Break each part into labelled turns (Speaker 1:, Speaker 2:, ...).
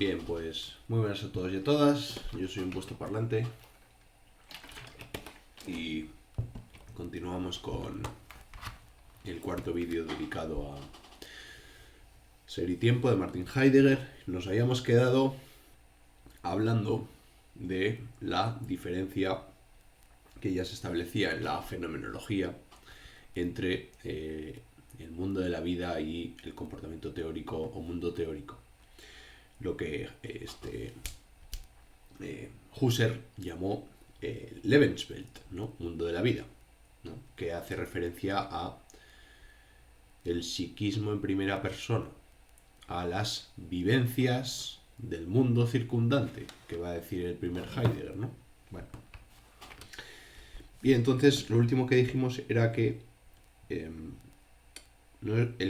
Speaker 1: Bien, pues muy buenas a todos y a todas. Yo soy un vuestro parlante y continuamos con el cuarto vídeo dedicado a Ser y Tiempo de Martin Heidegger. Nos habíamos quedado hablando de la diferencia que ya se establecía en la fenomenología entre el mundo de la vida y el comportamiento teórico o mundo teórico. Lo que Husserl llamó Lebenswelt, ¿no? Mundo de la vida, ¿no? Que hace referencia a el psiquismo en primera persona, a las vivencias del mundo circundante, que va a decir el primer Heidegger, ¿no? Bueno. Y entonces lo último que dijimos era que el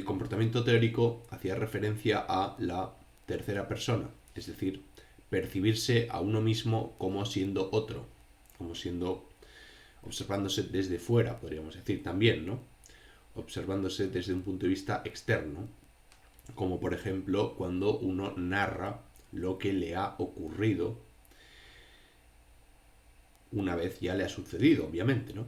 Speaker 1: comportamiento teórico hacía referencia a la tercera persona, es decir, percibirse a uno mismo como siendo otro, como siendo, observándose desde fuera, podríamos decir también, ¿no? Observándose desde un punto de vista externo, como por ejemplo cuando uno narra lo que le ha ocurrido una vez ya le ha sucedido, obviamente, ¿no?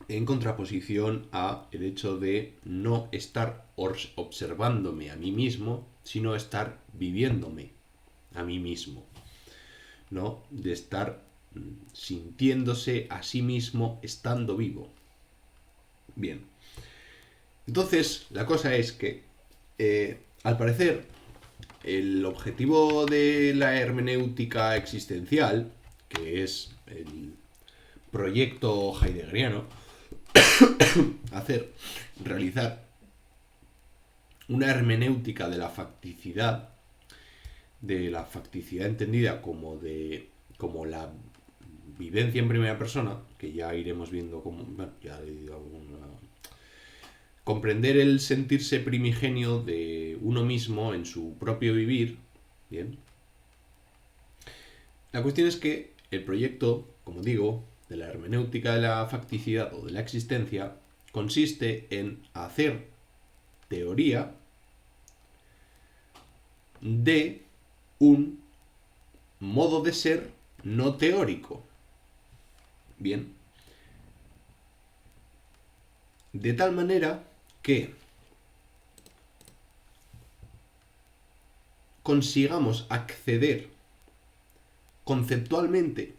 Speaker 1: En contraposición a el hecho de no estar observándome a mí mismo, sino estar viviéndome a mí mismo, ¿no? De estar sintiéndose a sí mismo estando vivo. Bien. Entonces, la cosa es que, al parecer, el objetivo de la hermenéutica existencial, que es el proyecto heideggeriano, realizar una hermenéutica de la facticidad entendida como la vivencia en primera persona, que ya iremos viendo como, bueno, ya he dicho comprender el sentirse primigenio de uno mismo en su propio vivir. Bien. La cuestión es que el proyecto, como digo, de la hermenéutica de la facticidad o de la existencia consiste en hacer teoría de un modo de ser no teórico. Bien. De tal manera que consigamos acceder conceptualmente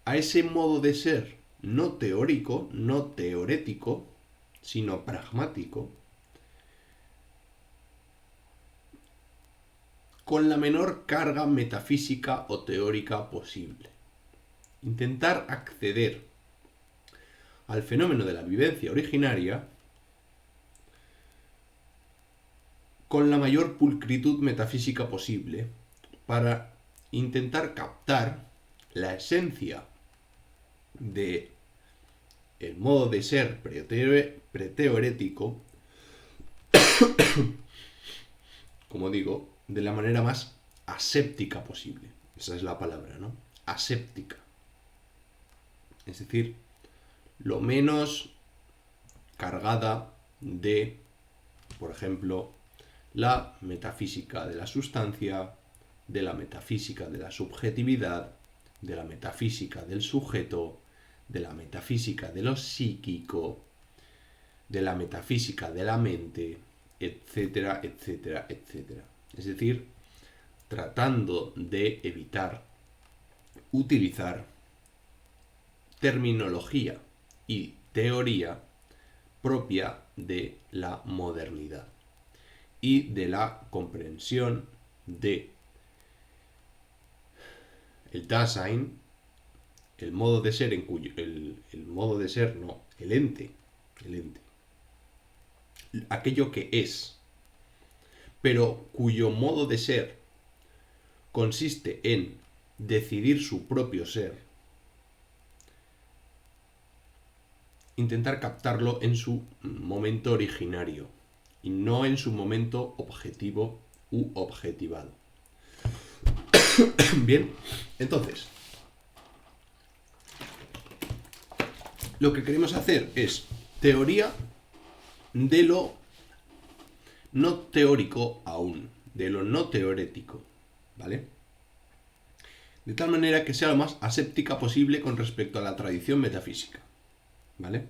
Speaker 1: a ese modo de ser no teórico, no teorético, sino pragmático, con la menor carga metafísica o teórica posible. Intentar acceder al fenómeno de la vivencia originaria con la mayor pulcritud metafísica posible para intentar captar la esencia de el modo de ser preteorético, como digo, de la manera más aséptica posible. Esa es la palabra, ¿no? Aséptica. Es decir, lo menos cargada de, por ejemplo, la metafísica de la sustancia, de la metafísica de la subjetividad, de la metafísica del sujeto, de la metafísica de lo psíquico, de la metafísica de la mente, etcétera, etcétera, etcétera. Es decir, tratando de evitar utilizar terminología y teoría propia de la modernidad y de la comprensión de el Dasein, el modo de ser en cuyo el modo de ser, no, el ente, aquello que es, pero cuyo modo de ser consiste en decidir su propio ser, intentar captarlo en su momento originario y no en su momento objetivo u objetivado. Bien, entonces, lo que queremos hacer es teoría de lo no teórico aún, de lo no teórico, ¿vale? De tal manera que sea lo más aséptica posible con respecto a la tradición metafísica, ¿vale?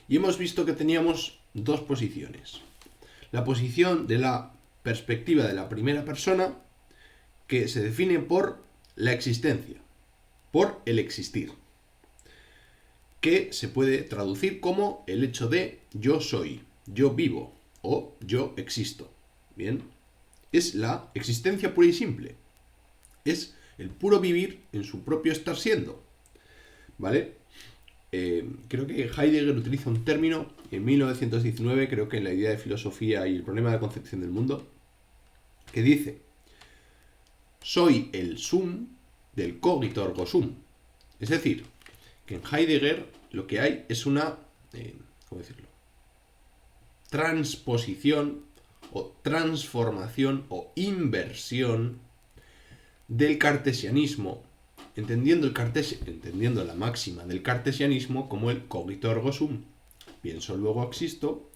Speaker 1: Y hemos visto que teníamos dos posiciones. La posición de la perspectiva de la primera persona, que se define por la existencia, por el existir, que se puede traducir como el hecho de yo soy, yo vivo o yo existo. Bien, es la existencia pura y simple. Es el puro vivir en su propio estar siendo. ¿Vale? Creo que Heidegger utiliza un término en 1919, creo que en la idea de filosofía y el problema de la concepción del mundo, que dice: soy el sum del cogito ergo sum. Es decir, que en Heidegger lo que hay es una, ¿cómo decirlo?, transposición o transformación o inversión del cartesianismo, entendiendo la máxima del cartesianismo como el cogito ergo sum. Pienso, luego existo,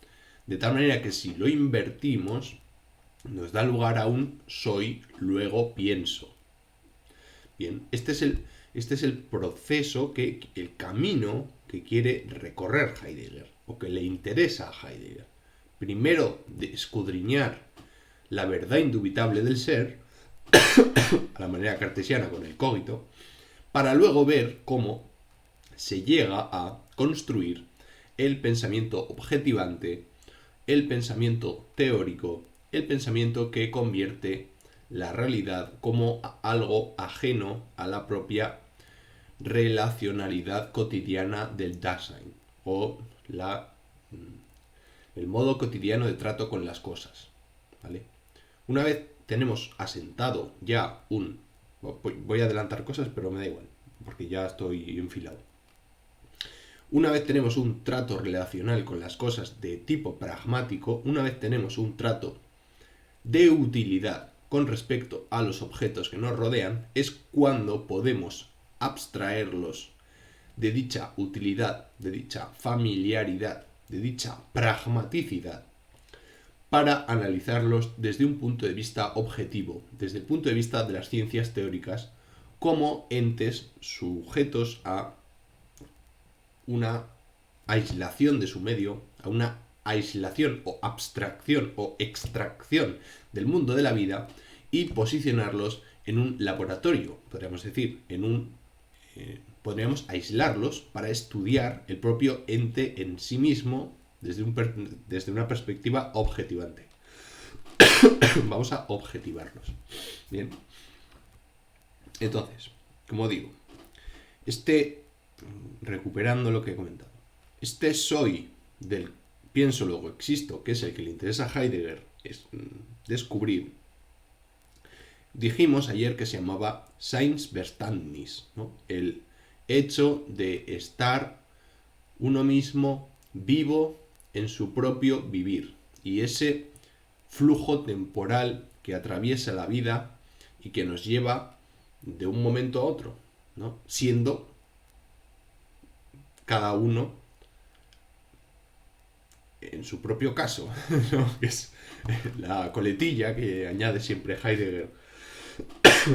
Speaker 1: de tal manera que si lo invertimos, nos da lugar a un soy, luego pienso. Bien, este es el proceso, el camino que quiere recorrer Heidegger, o que le interesa a Heidegger. Primero, de escudriñar la verdad indubitable del ser, a la manera cartesiana con el cogito, para luego ver cómo se llega a construir el pensamiento objetivante, el pensamiento teórico, el pensamiento que convierte la realidad como algo ajeno a la propia relacionalidad cotidiana del Dasein, o el modo cotidiano de trato con las cosas, ¿vale? Una vez tenemos asentado ya voy a adelantar cosas, pero me da igual, porque ya estoy enfilado. Una vez tenemos un trato relacional con las cosas de tipo pragmático, una vez tenemos un trato de utilidad con respecto a los objetos que nos rodean, es cuando podemos abstraerlos de dicha utilidad, de dicha familiaridad, de dicha pragmaticidad, para analizarlos desde un punto de vista objetivo, desde el punto de vista de las ciencias teóricas, como entes sujetos a una aislación de su medio, a una aislación o abstracción o extracción del mundo de la vida, y posicionarlos en un laboratorio, podríamos decir, podríamos aislarlos para estudiar el propio ente en sí mismo desde una perspectiva objetivante. Vamos a objetivarlos. Bien. Entonces, como digo, recuperando lo que he comentado, este soy del pienso luego existo, que es el que le interesa a Heidegger descubrir, dijimos ayer que se llamaba Seinsverständnis, ¿no? El hecho de estar uno mismo vivo en su propio vivir, y ese flujo temporal que atraviesa la vida y que nos lleva de un momento a otro, ¿no? Siendo cada uno en su propio caso, ¿no? Que es la coletilla que añade siempre Heidegger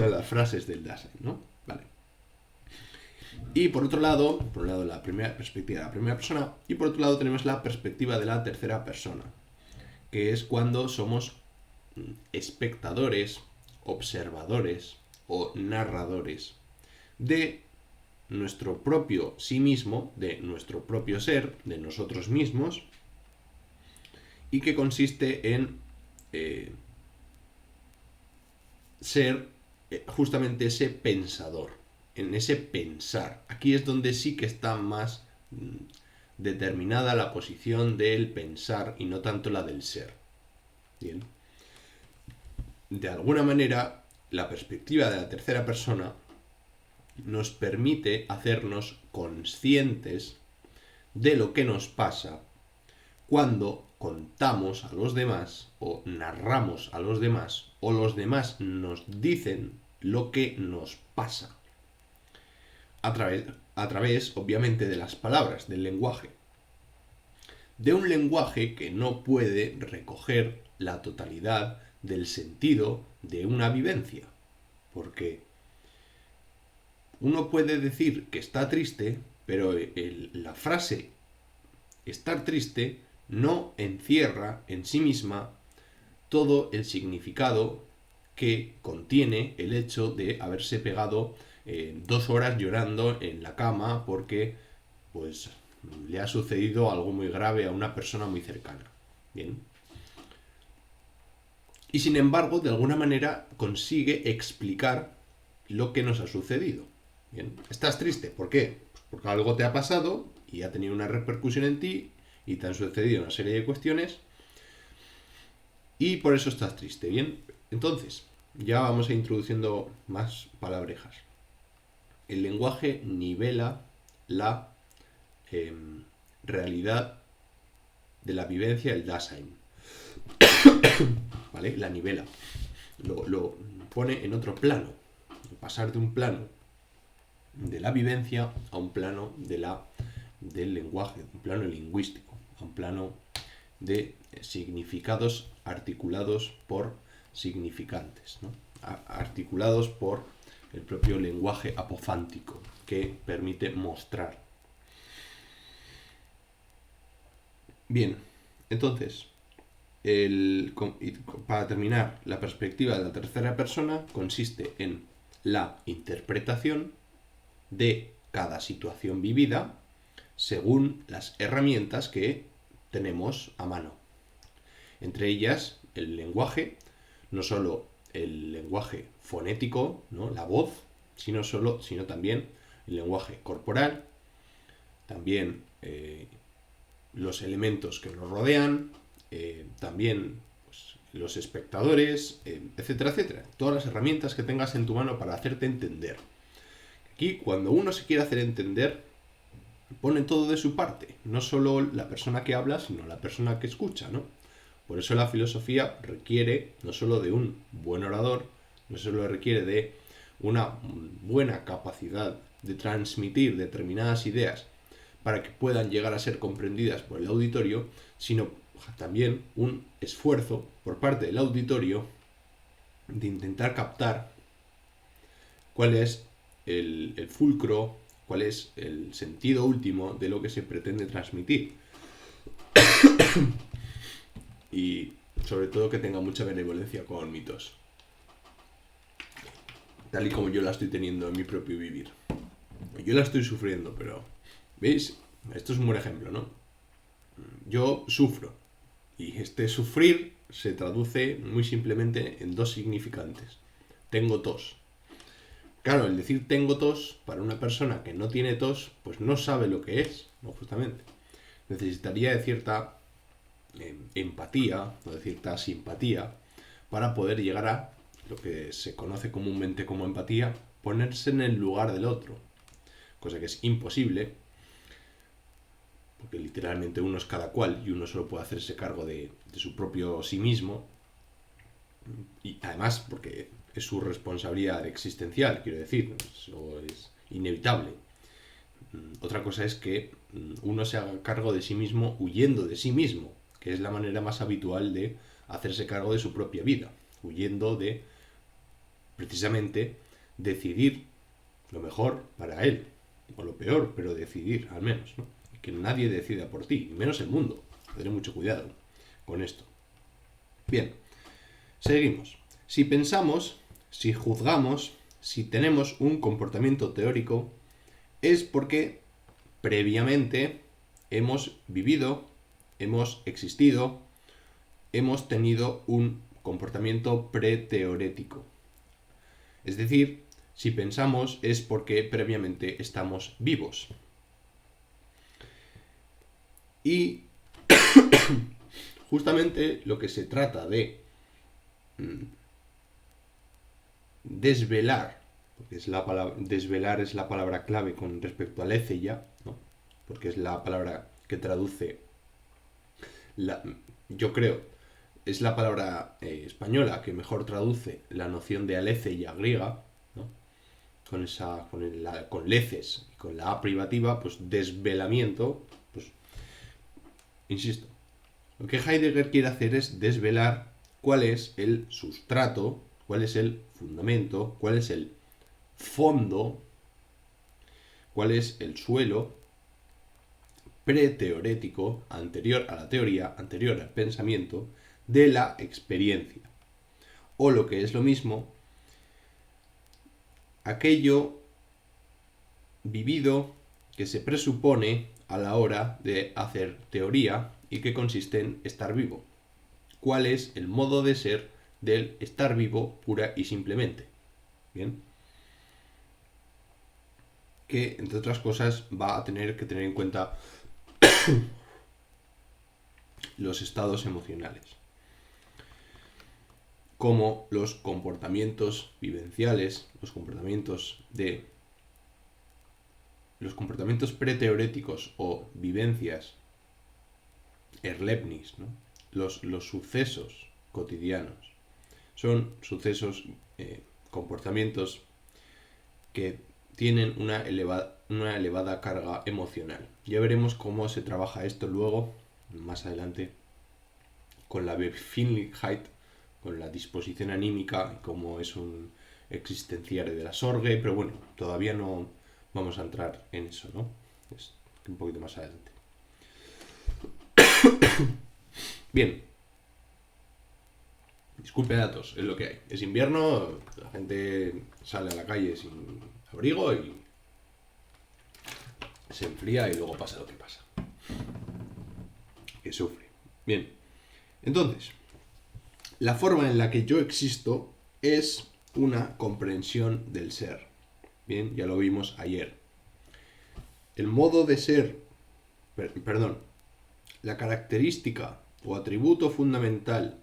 Speaker 1: a las frases del Dasein, ¿no? Vale. Y por un lado la primera perspectiva de la primera persona, y por otro lado tenemos la perspectiva de la tercera persona, que es cuando somos espectadores, observadores o narradores de nuestro propio sí mismo, de nuestro propio ser, de nosotros mismos, y que consiste en ser justamente ese pensador, en ese pensar. Aquí es donde sí que está más determinada la posición del pensar y no tanto la del ser. Bien. De alguna manera, la perspectiva de la tercera persona nos permite hacernos conscientes de lo que nos pasa cuando contamos a los demás o narramos a los demás o los demás nos dicen lo que nos pasa a través obviamente de las palabras, del lenguaje. de un lenguaje que no puede recoger la totalidad del sentido de una vivencia. Porque uno puede decir que está triste, pero la frase estar triste no encierra en sí misma todo el significado que contiene el hecho de haberse pegado 2 horas llorando en la cama porque pues le ha sucedido algo muy grave a una persona muy cercana. Bien. Y sin embargo, de alguna manera consigue explicar lo que nos ha sucedido. Bien. ¿Estás triste? ¿Por qué? Pues porque algo te ha pasado y ha tenido una repercusión en ti y te han sucedido una serie de cuestiones y por eso estás triste. Bien. Entonces, ya vamos a ir introduciendo más palabrejas. El lenguaje nivela la realidad de la vivencia, el Dasein. ¿Vale? La nivela. Lo pone en otro plano. Pasar de un plano de la vivencia a un plano del lenguaje, un plano lingüístico, a un plano de significados articulados por significantes, ¿no? Articulados por el propio lenguaje apofántico que permite mostrar. Bien, entonces, para terminar, la perspectiva de la tercera persona consiste en la interpretación de cada situación vivida según las herramientas que tenemos a mano. Entre ellas, el lenguaje, no solo el lenguaje fonético, ¿no? La voz, sino también el lenguaje corporal, también los elementos que nos rodean, también pues, los espectadores, etcétera, etcétera. Todas las herramientas que tengas en tu mano para hacerte entender. Aquí, cuando uno se quiere hacer entender, pone todo de su parte. No solo la persona que habla, sino la persona que escucha, ¿no? Por eso la filosofía requiere no solo de un buen orador, no solo requiere de una buena capacidad de transmitir determinadas ideas para que puedan llegar a ser comprendidas por el auditorio, sino también un esfuerzo por parte del auditorio de intentar captar cuál es el fulcro, cuál es el sentido último de lo que se pretende transmitir. Y sobre todo que tenga mucha benevolencia con mi tos, tal y como yo la estoy teniendo en mi propio vivir. Yo la estoy sufriendo, pero ¿veis? Esto es un buen ejemplo, ¿no? Yo sufro y este sufrir se traduce muy simplemente en dos significantes. Tengo tos. Claro, el decir tengo tos para una persona que no tiene tos, pues no sabe lo que es, ¿no? Justamente. Necesitaría de cierta empatía o de cierta simpatía para poder llegar a lo que se conoce comúnmente como empatía, ponerse en el lugar del otro, cosa que es imposible porque literalmente uno es cada cual y uno solo puede hacerse cargo de su propio sí mismo, y además porque es su responsabilidad existencial, quiero decir, eso es inevitable. Otra cosa es que uno se haga cargo de sí mismo huyendo de sí mismo, que es la manera más habitual de hacerse cargo de su propia vida, huyendo de, precisamente, decidir lo mejor para él, o lo peor, pero decidir, al menos, ¿no? Que nadie decida por ti, menos el mundo. Tendré mucho cuidado con esto. Bien, seguimos. Si pensamos, si juzgamos, si tenemos un comportamiento teórico, es porque previamente hemos vivido, hemos existido, hemos tenido un comportamiento preteorético. Es decir, si pensamos es porque previamente estamos vivos. Y justamente lo que se trata de desvelar, porque desvelar es la palabra clave con respecto al aletheia, ¿no? Porque es la palabra que traduce, yo creo, es la palabra española que mejor traduce la noción de aletheia griega, ¿no? Con leces y con la A privativa, pues desvelamiento, pues insisto, lo que Heidegger quiere hacer es desvelar cuál es el sustrato, cuál es el fundamento, cuál es el fondo, cuál es el suelo preteorético, anterior a la teoría, anterior al pensamiento, de la experiencia. O lo que es lo mismo, aquello vivido que se presupone a la hora de hacer teoría y que consiste en estar vivo. ¿Cuál es el modo de ser del estar vivo pura y simplemente? Bien. Que, entre otras cosas, va a tener que tener en cuenta los estados emocionales, como los comportamientos vivenciales, los comportamientos preteoréticos o vivencias erlebnis, ¿no? Los sucesos cotidianos son sucesos, comportamientos que tienen una elevada carga emocional. Ya veremos cómo se trabaja esto luego, más adelante, con la Befindlichkeit, con la disposición anímica, cómo es un existenciario de la Sorge, pero bueno, todavía no vamos a entrar en eso, ¿no? Es un poquito más adelante. Bien. Disculpe datos, es lo que hay. Es invierno, la gente sale a la calle sin abrigo y se enfría y luego pasa lo que pasa. Que sufre. Bien. Entonces, la forma en la que yo existo es una comprensión del ser. Bien, ya lo vimos ayer. El modo de ser, la característica o atributo fundamental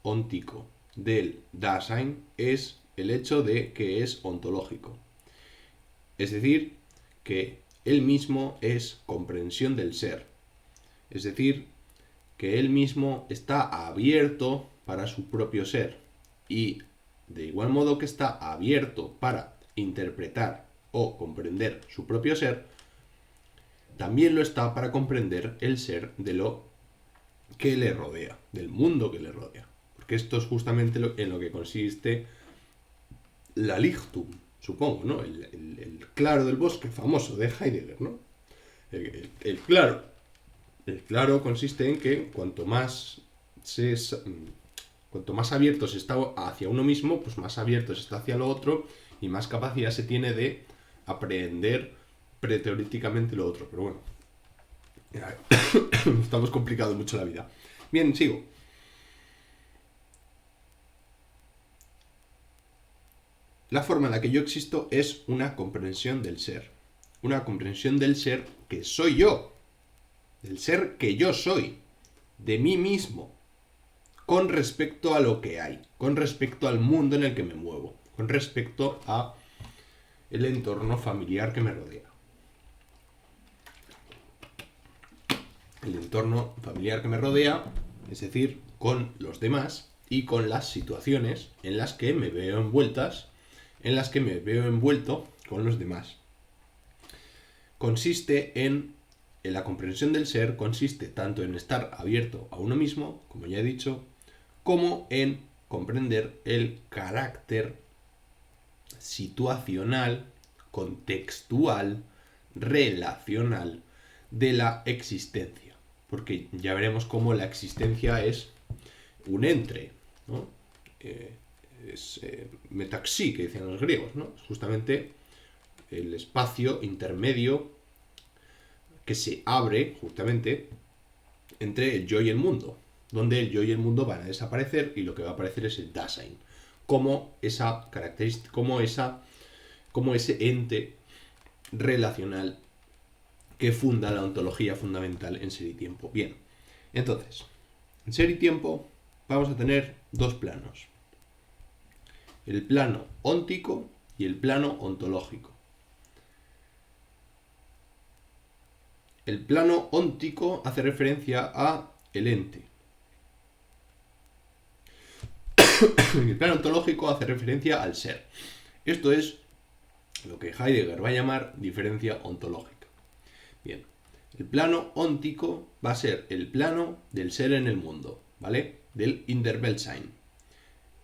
Speaker 1: óntico del Dasein es el hecho de que es ontológico. Es decir, que él mismo es comprensión del ser. Es decir, que él mismo está abierto para su propio ser. Y de igual modo que está abierto para interpretar o comprender su propio ser, también lo está para comprender el ser de lo que le rodea, del mundo que le rodea. Porque esto es justamente en lo que consiste la Lichtung, supongo, ¿no? El claro del bosque famoso de Heidegger, ¿no? El claro consiste en que cuanto más abierto se está hacia uno mismo, pues más abierto se está hacia lo otro y más capacidad se tiene de aprehender preteoríticamente lo otro. Pero bueno, estamos complicando mucho la vida. Bien, sigo. La forma en la que yo existo es una comprensión del ser. Una comprensión del ser que soy yo. Del ser que yo soy. De mí mismo. Con respecto a lo que hay. Con respecto al mundo en el que me muevo. Con respecto a el entorno familiar que me rodea. El entorno familiar que me rodea, es decir, con los demás y con las situaciones en las que me veo envueltas, en las que me veo envuelto con los demás. Consiste en la comprensión del ser, consiste tanto en estar abierto a uno mismo, como ya he dicho, como en comprender el carácter situacional, contextual, relacional de la existencia. Porque ya veremos cómo la existencia es un entre, ¿no? Es metaxi, que decían los griegos, ¿no? Es justamente el espacio intermedio que se abre justamente entre el yo y el mundo, donde el yo y el mundo van a desaparecer y lo que va a aparecer es el Dasein, como esa característica, como ese ente relacional que funda la ontología fundamental en Ser y Tiempo. Bien, entonces, en Ser y Tiempo vamos a tener dos planos. El plano óntico y el plano ontológico. El plano óntico hace referencia a el ente. El plano ontológico hace referencia al ser. Esto es lo que Heidegger va a llamar diferencia ontológica. Bien, El plano óntico va a ser el plano del ser en el mundo, ¿vale? Del Innerweltsein.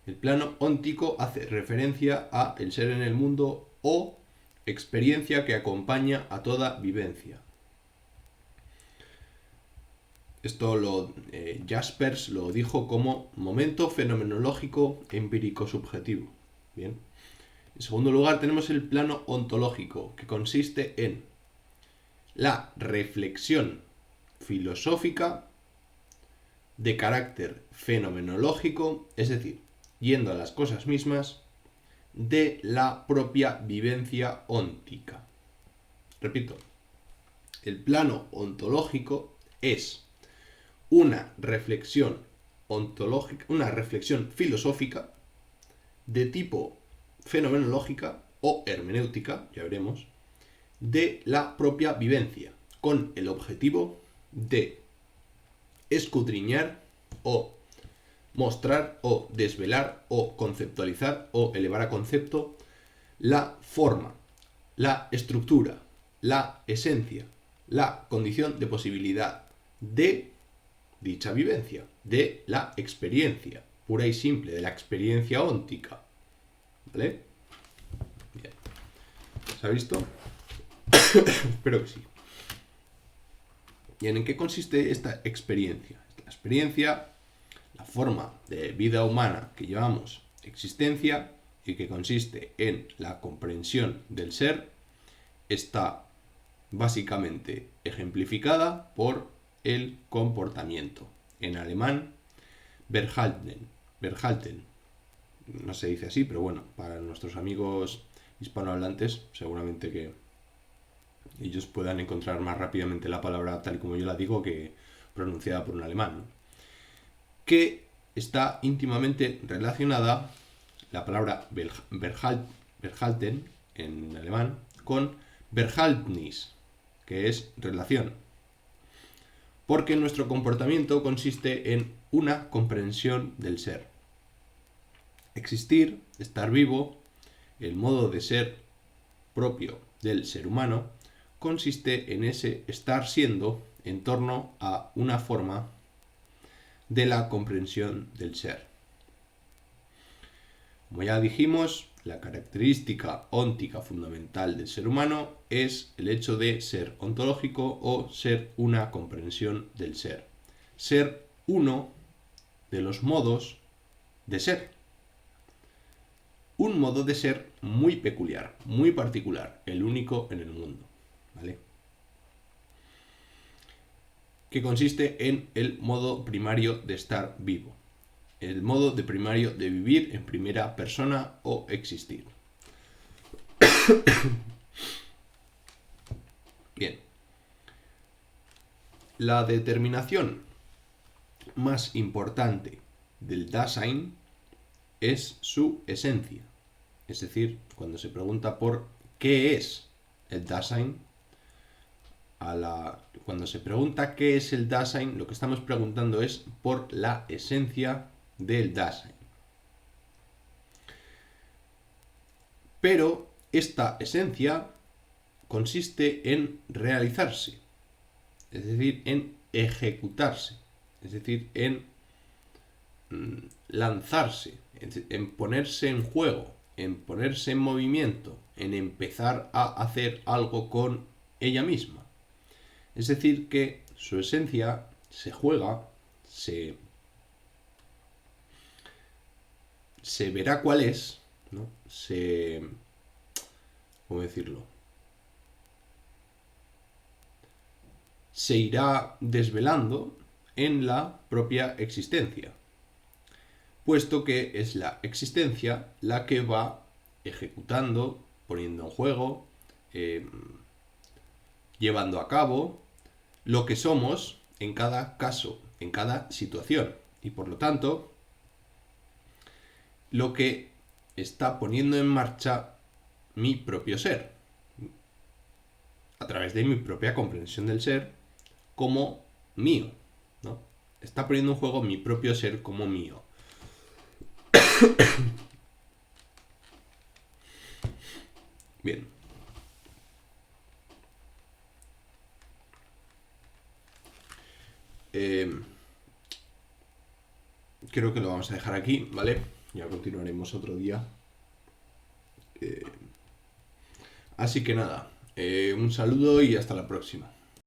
Speaker 1: El plano óntico hace referencia a el ser en el mundo o experiencia que acompaña a toda vivencia. Esto Jaspers lo dijo como momento fenomenológico empírico subjetivo. Bien. En segundo lugar tenemos el plano ontológico, que consiste en la reflexión filosófica de carácter fenomenológico, es decir, yendo a las cosas mismas, de la propia vivencia óntica. Repito, el plano ontológico es una reflexión ontológica, una reflexión filosófica de tipo fenomenológica o hermenéutica, ya veremos, de la propia vivencia, con el objetivo de escudriñar o mostrar o desvelar o conceptualizar o elevar a concepto la forma, la estructura, la esencia, la condición de posibilidad de dicha vivencia, de la experiencia pura y simple, de la experiencia óntica. ¿Vale? Bien. ¿Se ha visto? Espero que sí. Bien, ¿en qué consiste esta experiencia? La experiencia, la forma de vida humana que llamamos existencia y que consiste en la comprensión del ser, está básicamente ejemplificada por el comportamiento. En alemán, Verhalten. No se dice así, pero bueno, para nuestros amigos hispanohablantes, seguramente que ellos puedan encontrar más rápidamente la palabra tal y como yo la digo que pronunciada por un alemán, ¿no? Que está íntimamente relacionada, la palabra Verhalten en alemán, con Verhältnis, que es relación. Porque nuestro comportamiento consiste en una comprensión del ser. Existir, estar vivo, el modo de ser propio del ser humano, consiste en ese estar siendo en torno a una forma de la comprensión del ser. Como ya dijimos, la característica óntica fundamental del ser humano es el hecho de ser ontológico o ser una comprensión del ser. Ser uno de los modos de ser. Un modo de ser muy peculiar, muy particular, el único en el mundo, ¿vale? Que consiste en el modo primario de estar vivo, el modo de primario de vivir en primera persona o existir. Bien. La determinación más importante del Dasein es su esencia. Es decir, cuando se pregunta por qué es el Dasein, cuando se pregunta qué es el Dasein, lo que estamos preguntando es por la esencia del Dasein. Pero esta esencia consiste en realizarse, es decir, en ejecutarse, es decir, en lanzarse, en ponerse en juego, en ponerse en movimiento, en empezar a hacer algo con ella misma. Es decir, que su esencia se juega, se verá cuál es, ¿no? ¿Cómo decirlo? Se irá desvelando en la propia existencia, puesto que es la existencia la que va ejecutando, poniendo en juego, llevando a cabo lo que somos en cada caso, en cada situación. Y por lo tanto, lo que está poniendo en marcha mi propio ser, a través de mi propia comprensión del ser como mío, ¿no? Está poniendo en juego mi propio ser como mío. Bien. Creo que lo vamos a dejar aquí, ¿vale? Ya continuaremos otro día. Así que nada, un saludo y hasta la próxima.